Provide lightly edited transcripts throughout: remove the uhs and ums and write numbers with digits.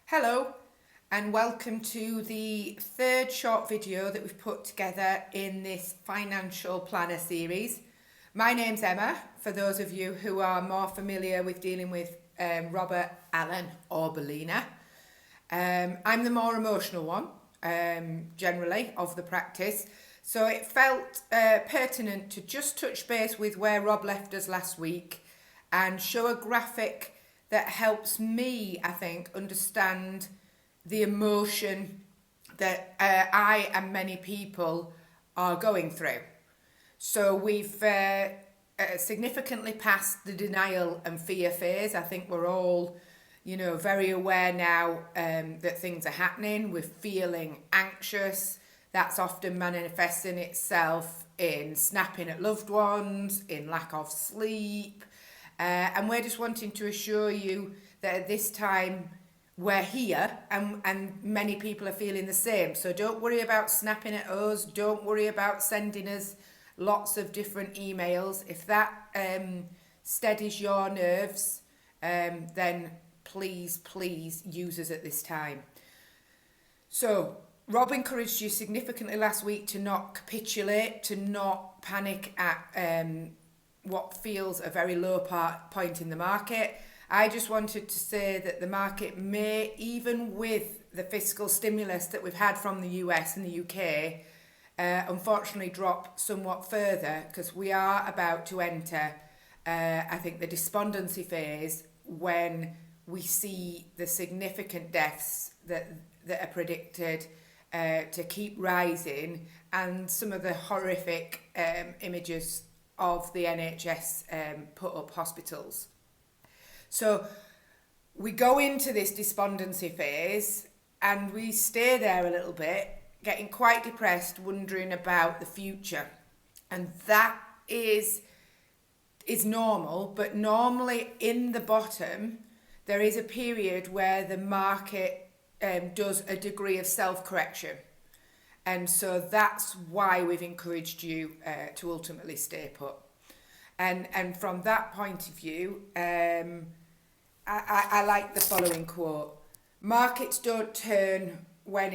Hello and welcome to the third short video that we've put together in this financial planner series. My name's Emma, for those of you who are more familiar with dealing with Robert, Alan or Belina. I'm the more emotional one, generally, of the practice. So it felt pertinent to just touch base with where Rob left us last week and show a graphic that helps me, I think, understand the emotion that I and many people are going through. So we've significantly passed the denial and fear phase. I think we're all, very aware now that things are happening. We're feeling anxious. That's often manifesting itself in snapping at loved ones, in lack of sleep. And we're just wanting to assure you that at this time we're here and many people are feeling the same. So don't worry about snapping at us. Don't worry about sending us lots of different emails. If that steadies your nerves, then please use us at this time. So Rob encouraged you significantly last week to not capitulate, to not panic at what feels a very low point in the market. I just wanted to say that the market may, even with the fiscal stimulus that we've had from the US and the UK, unfortunately drop somewhat further because we are about to enter, I think, the despondency phase when we see the significant deaths that are predicted to keep rising and some of the horrific images of the NHS put up hospitals. So we go into this despondency phase and we stay there a little bit, getting quite depressed, wondering about the future. And that is normal, but normally in the bottom, there is a period where the market does a degree of self-correction. And so that's why we've encouraged you to ultimately stay put. And from that point of view, I like the following quote. Markets don't turn when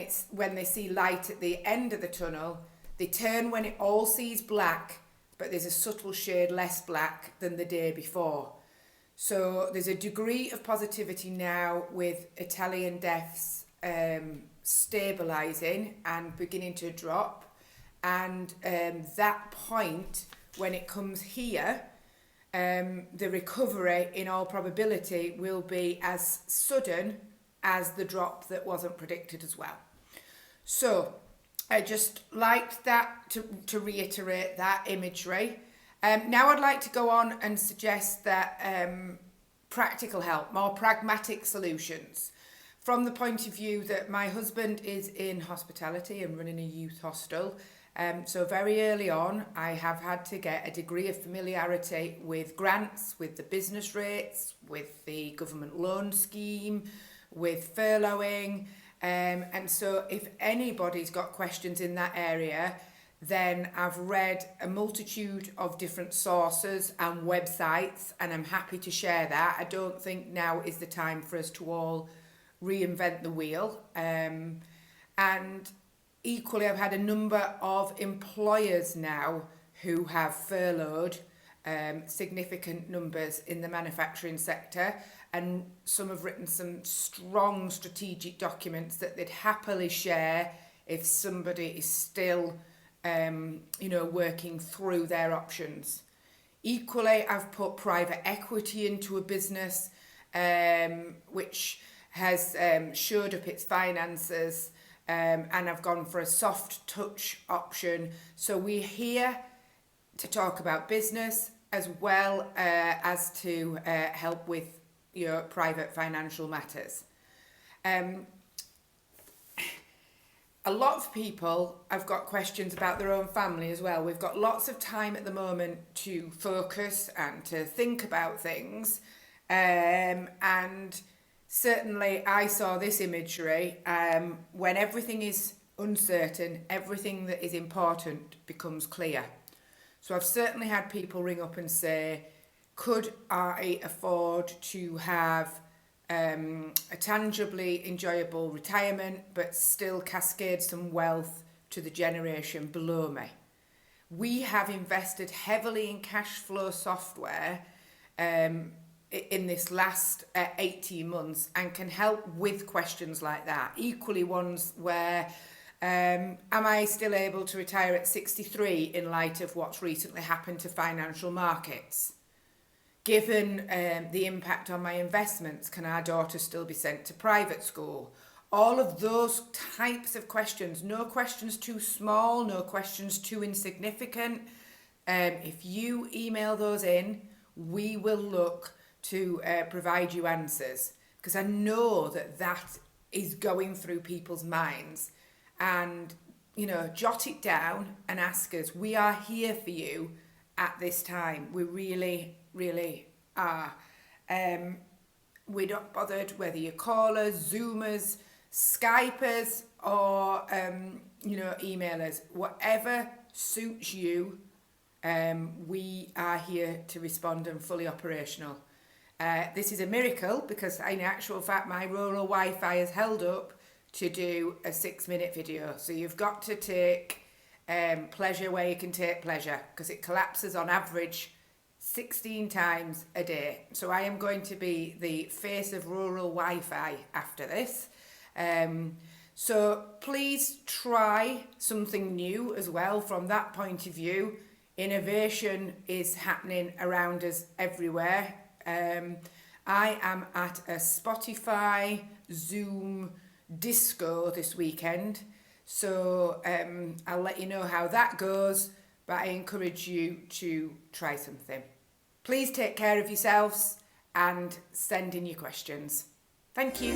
they see light at the end of the tunnel. They turn when it all sees black, but there's a subtle shade less black than the day before. So there's a degree of positivity now with Italian deaths stabilising and beginning to drop. And that point, when it comes here, the recovery in all probability will be as sudden as the drop that wasn't predicted as well. So I just liked that to reiterate that imagery. Now I'd like to go on and suggest that practical help, more pragmatic solutions. From the point of view that my husband is in hospitality and running a youth hostel, so very early on, I have had to get a degree of familiarity with grants, with the business rates, with the government loan scheme, with furloughing. And so if anybody's got questions in that area, then I've read a multitude of different sources and websites, and I'm happy to share that. I don't think now is the time for us to all reinvent the wheel. And equally, I've had a number of employers now who have furloughed significant numbers in the manufacturing sector, and some have written some strong strategic documents that they'd happily share if somebody is still, working through their options. Equally, I've put private equity into a business which has shored up its finances. And I've gone for a soft touch option. So we're here to talk about business as well as to help with your private financial matters. A lot of people have got questions about their own family as well. We've got lots of time at the moment to focus and to think about things. And certainly I saw this imagery when everything is uncertain, everything that is important becomes clear. So I've certainly had people ring up and say, could I afford to have a tangibly enjoyable retirement, but still cascade some wealth to the generation below me. We have invested heavily in cash flow software in this last 18 months and can help with questions like that. Equally ones where, am I still able to retire at 63 in light of what's recently happened to financial markets? Given the impact on my investments, can our daughter still be sent to private school? All of those types of questions, no questions too small, no questions too insignificant. If you email those in, we will look to provide you answers, because I know that that is going through people's minds. And, you know, jot it down and ask us. We are here for you at this time. We really are. We're not bothered whether you're callers, Zoomers, Skypers, or emailers. Whatever suits you, we are here to respond and fully operational. This is a miracle because in actual fact my rural Wi-Fi has held up to do a 6-minute video. So you've got to take pleasure where you can take pleasure, because it collapses on average 16 times a day. So I am going to be the face of rural Wi-Fi after this. So please try something new as well from that point of view. Innovation is happening around us everywhere. I am at a Spotify Zoom disco this weekend, so I'll let you know how that goes, but I encourage you to try something. Please take care of yourselves and send in your questions. Thank you.